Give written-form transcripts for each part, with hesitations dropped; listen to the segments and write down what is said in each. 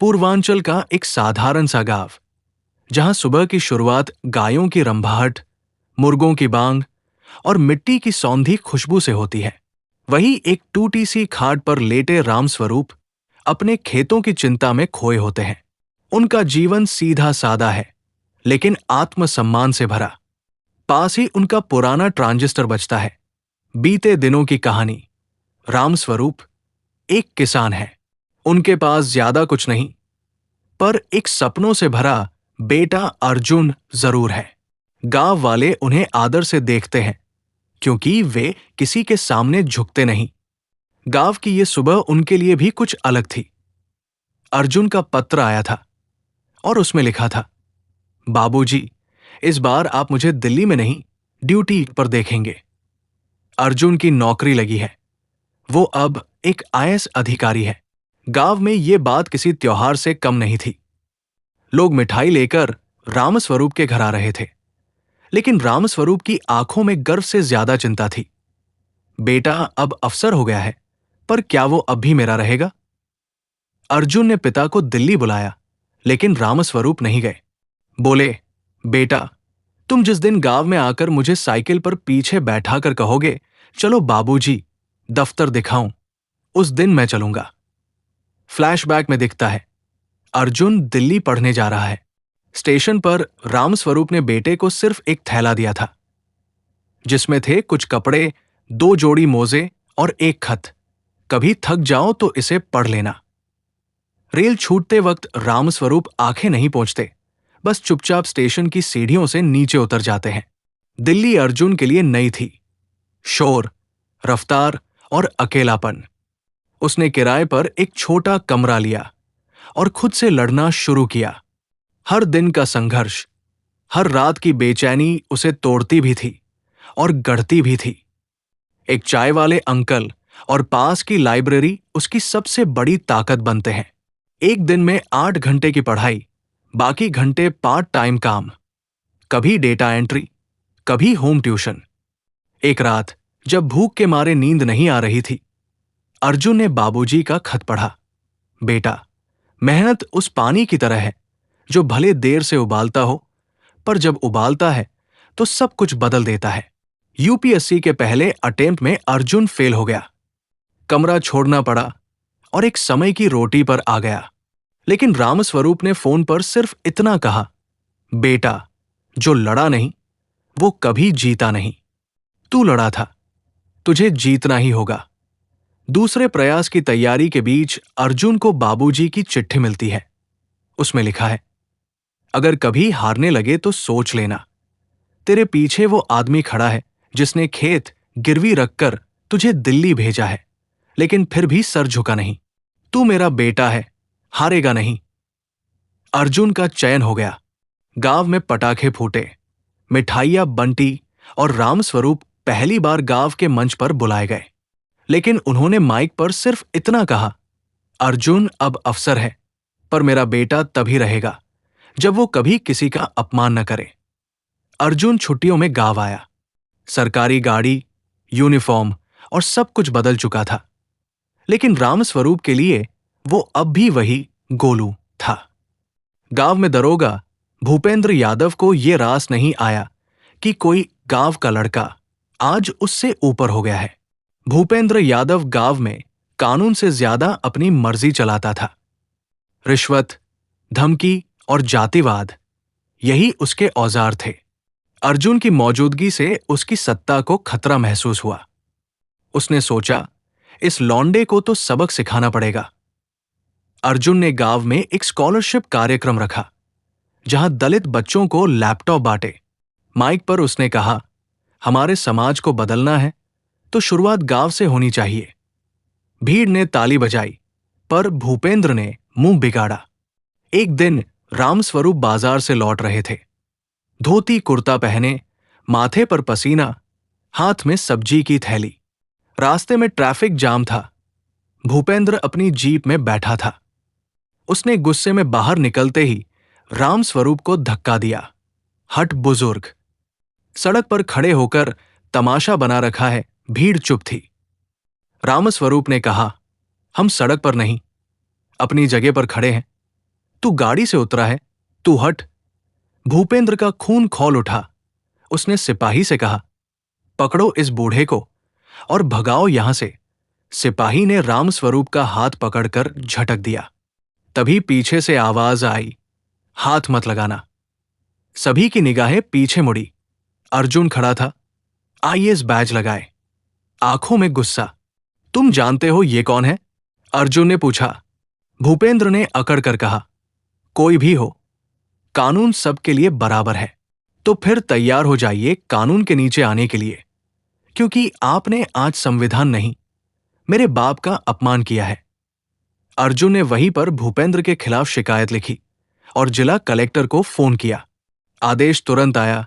पूर्वांचल का एक साधारण सा गांव, जहां सुबह की शुरुआत गायों की रंभाहट, मुर्गों की बांग और मिट्टी की सौंधी खुशबू से होती है। वही एक टूटी सी खाट पर लेटे रामस्वरूप अपने खेतों की चिंता में खोए होते हैं। उनका जीवन सीधा सादा है, लेकिन आत्मसम्मान से भरा। पास ही उनका पुराना ट्रांजिस्टर बजता है। बीते दिनों की कहानी। रामस्वरूप एक किसान है। उनके पास ज्यादा कुछ नहीं, पर एक सपनों से भरा बेटा अर्जुन जरूर है। गांव वाले उन्हें आदर से देखते हैं, क्योंकि वे किसी के सामने झुकते नहीं। गांव की ये सुबह उनके लिए भी कुछ अलग थी। अर्जुन का पत्र आया था और उसमें लिखा था, बाबूजी, इस बार आप मुझे दिल्ली में नहीं, ड्यूटी पर देखेंगे। अर्जुन की नौकरी लगी है। वो अब एक आईएएस अधिकारी है। गांव में ये बात किसी त्योहार से कम नहीं थी। लोग मिठाई लेकर रामस्वरूप के घर आ रहे थे, लेकिन रामस्वरूप की आंखों में गर्व से ज्यादा चिंता थी। बेटा अब अफसर हो गया है, पर क्या वो अब भी मेरा रहेगा? अर्जुन ने पिता को दिल्ली बुलाया, लेकिन रामस्वरूप नहीं गए। बोले, बेटा, तुम जिस दिन गांव में आकर मुझे साइकिल पर पीछे बैठाकर कहोगे, चलो बाबूजी दफ्तर दिखाऊं, उस दिन मैं चलूंगा। फ्लैशबैक में दिखता है, अर्जुन दिल्ली पढ़ने जा रहा है। स्टेशन पर रामस्वरूप ने बेटे को सिर्फ एक थैला दिया था, जिसमें थे कुछ कपड़े, 2 जोड़ी मोजे और एक खत। कभी थक जाओ तो इसे पढ़ लेना। रेल छूटते वक्त रामस्वरूप आंखें नहीं पोंछते, बस चुपचाप स्टेशन की सीढ़ियों से नीचे उतर जाते हैं। दिल्ली अर्जुन के लिए नई थी। शोर, रफ्तार और अकेलापन। उसने किराए पर एक छोटा कमरा लिया और खुद से लड़ना शुरू किया। हर दिन का संघर्ष, हर रात की बेचैनी उसे तोड़ती भी थी और गढ़ती भी थी। एक चाय वाले अंकल और पास की लाइब्रेरी उसकी सबसे बड़ी ताकत बनते हैं। एक दिन में 8 घंटे की पढ़ाई, बाकी घंटे पार्ट टाइम काम, कभी डेटा एंट्री, कभी होम ट्यूशन। एक रात जब भूख के मारे नींद नहीं आ रही थी, अर्जुन ने बाबूजी का खत पढ़ा। बेटा, मेहनत उस पानी की तरह है जो भले देर से उबालता हो, पर जब उबालता है तो सब कुछ बदल देता है। यूपीएससी के पहले अटेम्प्ट में अर्जुन फेल हो गया। कमरा छोड़ना पड़ा और एक समय की रोटी पर आ गया। लेकिन रामस्वरूप ने फोन पर सिर्फ इतना कहा, बेटा, जो लड़ा नहीं वो कभी जीता नहीं। तू लड़ा था, तुझे जीतना ही होगा। दूसरे प्रयास की तैयारी के बीच अर्जुन को बाबूजी की चिट्ठी मिलती है। उसमें लिखा है, अगर कभी हारने लगे तो सोच लेना, तेरे पीछे वो आदमी खड़ा है जिसने खेत गिरवी रखकर तुझे दिल्ली भेजा है, लेकिन फिर भी सर झुका नहीं। तू मेरा बेटा है, हारेगा नहीं। अर्जुन का चयन हो गया। गांव में पटाखे फूटे, मिठाइयां बंटी और रामस्वरूप पहली बार गांव के मंच पर बुलाए गए। लेकिन उन्होंने माइक पर सिर्फ इतना कहा, अर्जुन अब अफसर है, पर मेरा बेटा तभी रहेगा जब वो कभी किसी का अपमान न करे। अर्जुन छुट्टियों में गांव आया। सरकारी गाड़ी, यूनिफॉर्म और सब कुछ बदल चुका था, लेकिन रामस्वरूप के लिए वो अब भी वही गोलू था। गांव में दरोगा भूपेंद्र यादव को ये रास नहीं आया कि कोई गांव का लड़का आज उससे ऊपर हो गया है। भूपेंद्र यादव गांव में कानून से ज्यादा अपनी मर्जी चलाता था। रिश्वत, धमकी और जातिवाद, यही उसके औजार थे। अर्जुन की मौजूदगी से उसकी सत्ता को खतरा महसूस हुआ। उसने सोचा, इस लौंडे को तो सबक सिखाना पड़ेगा। अर्जुन ने गांव में एक स्कॉलरशिप कार्यक्रम रखा, जहां दलित बच्चों को लैपटॉप बांटे। माइक पर उसने कहा, हमारे समाज को बदलना है तो शुरुआत गांव से होनी चाहिए। भीड़ ने ताली बजाई, पर भूपेंद्र ने मुंह बिगाड़ा। एक दिन रामस्वरूप बाजार से लौट रहे थे। धोती कुर्ता पहने, माथे पर पसीना, हाथ में सब्जी की थैली। रास्ते में ट्रैफिक जाम था। भूपेंद्र अपनी जीप में बैठा था। उसने गुस्से में बाहर निकलते ही रामस्वरूप को धक्का दिया। हट बुजुर्ग। सड़क पर खड़े होकर तमाशा बना रखा है। भीड़ चुप थी। रामस्वरूप ने कहा, हम सड़क पर नहीं, अपनी जगह पर खड़े हैं। तू गाड़ी से उतरा है, तू हट। भूपेंद्र का खून खौल उठा। उसने सिपाही से कहा, पकड़ो इस बूढ़े को और भगाओ यहां से। सिपाही ने रामस्वरूप का हाथ पकड़कर झटक दिया। तभी पीछे से आवाज आई, हाथ मत लगाना। सभी की निगाहें पीछे मुड़ी। अर्जुन खड़ा था, आईएएस बैज लगाए, आंखों में गुस्सा। तुम जानते हो ये कौन है? अर्जुन ने पूछा। भूपेंद्र ने अकड़ कर कहा, कोई भी हो, कानून सबके लिए बराबर है। तो फिर तैयार हो जाइए कानून के नीचे आने के लिए, क्योंकि आपने आज संविधान नहीं, मेरे बाप का अपमान किया है। अर्जुन ने वहीं पर भूपेंद्र के खिलाफ शिकायत लिखी और जिला कलेक्टर को फोन किया। आदेश तुरंत आया,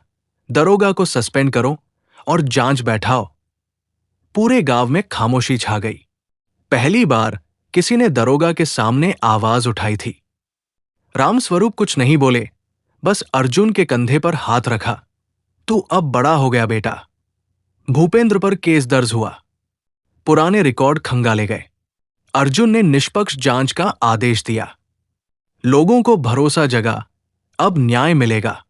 दरोगा को सस्पेंड करो और जांच बैठाओ। पूरे गांव में खामोशी छा गई। पहली बार किसी ने दरोगा के सामने आवाज उठाई थी। रामस्वरूप कुछ नहीं बोले, बस अर्जुन के कंधे पर हाथ रखा। तू अब बड़ा हो गया बेटा। भूपेंद्र पर केस दर्ज हुआ। पुराने रिकॉर्ड खंगाले गए। अर्जुन ने निष्पक्ष जांच का आदेश दिया। लोगों को भरोसा जगा, अब न्याय मिलेगा।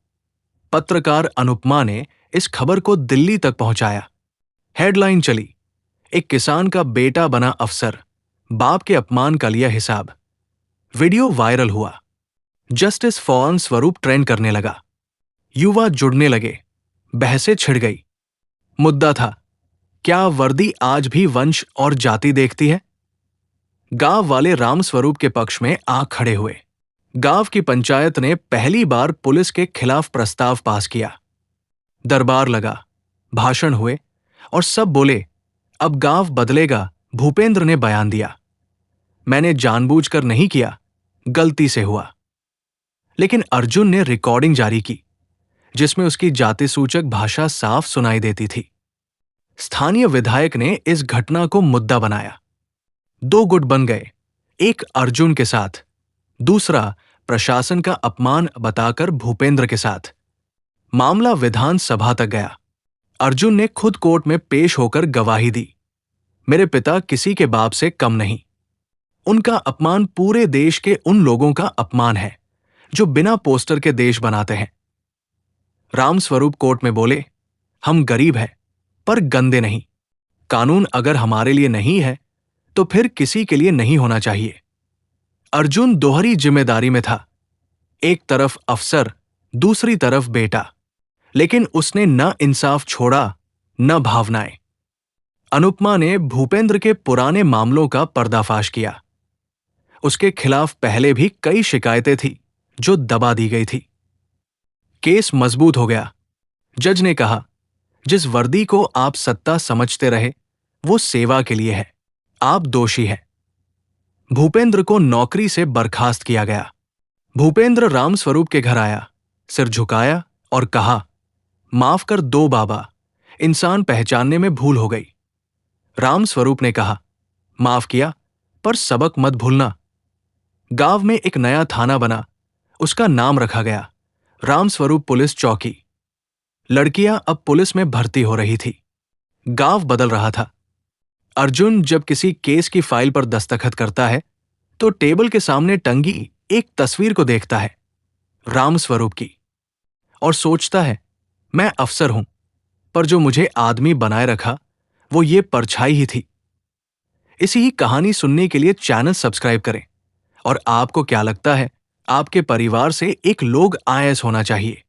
पत्रकार अनुपमा ने इस खबर को दिल्ली तक पहुंचाया। हेडलाइन चली, एक किसान का बेटा बना अफसर, बाप के अपमान का लिया हिसाब। वीडियो वायरल हुआ। जस्टिस फॉर स्वरूप ट्रेंड करने लगा। युवा जुड़ने लगे। बहसें छिड़ गई। मुद्दा था, क्या वर्दी आज भी वंश और जाति देखती है? गांव वाले रामस्वरूप के पक्ष में आ खड़े हुए। गांव की पंचायत ने पहली बार पुलिस के खिलाफ प्रस्ताव पास किया। दरबार लगा, भाषण हुए और सब बोले, अब गांव बदलेगा। भूपेंद्र ने बयान दिया, मैंने जानबूझकर नहीं किया, गलती से हुआ। लेकिन अर्जुन ने रिकॉर्डिंग जारी की, जिसमें उसकी जातिसूचक भाषा साफ सुनाई देती थी। स्थानीय विधायक ने इस घटना को मुद्दा बनाया। दो गुट बन गए, एक अर्जुन के साथ, दूसरा प्रशासन का अपमान बताकर भूपेंद्र के साथ। मामला विधानसभा तक गया। अर्जुन ने खुद कोर्ट में पेश होकर गवाही दी, मेरे पिता किसी के बाप से कम नहीं। उनका अपमान पूरे देश के उन लोगों का अपमान है जो बिना पोस्टर के देश बनाते हैं। रामस्वरूप कोर्ट में बोले, हम गरीब हैं पर गंदे नहीं। कानून अगर हमारे लिए नहीं है तो फिर किसी के लिए नहीं होना चाहिए। अर्जुन दोहरी जिम्मेदारी में था, एक तरफ अफसर, दूसरी तरफ बेटा, लेकिन उसने न इंसाफ छोड़ा न भावनाएं। अनुपमा ने भूपेंद्र के पुराने मामलों का पर्दाफाश किया। उसके खिलाफ पहले भी कई शिकायतें थी जो दबा दी गई थी। केस मजबूत हो गया। जज ने कहा, जिस वर्दी को आप सत्ता समझते रहे वो सेवा के लिए है, आप दोषी हैं। भूपेंद्र को नौकरी से बर्खास्त किया गया। भूपेंद्र रामस्वरूप के घर आया, सिर झुकाया और कहा, माफ कर दो बाबा, इंसान पहचानने में भूल हो गई। रामस्वरूप ने कहा, माफ किया पर सबक मत भूलना। गांव में एक नया थाना बना, उसका नाम रखा गया रामस्वरूप पुलिस चौकी। लड़कियां अब पुलिस में भर्ती हो रही थी। गांव बदल रहा था। अर्जुन जब किसी केस की फाइल पर दस्तखत करता है तो टेबल के सामने टंगी एक तस्वीर को देखता है, रामस्वरूप की, और सोचता है, मैं अफसर हूं, पर जो मुझे आदमी बनाए रखा वो ये परछाई ही थी। इसी ही कहानी सुनने के लिए चैनल सब्सक्राइब करें। और आपको क्या लगता है, आपके परिवार से एक लोग आईएएस होना चाहिए?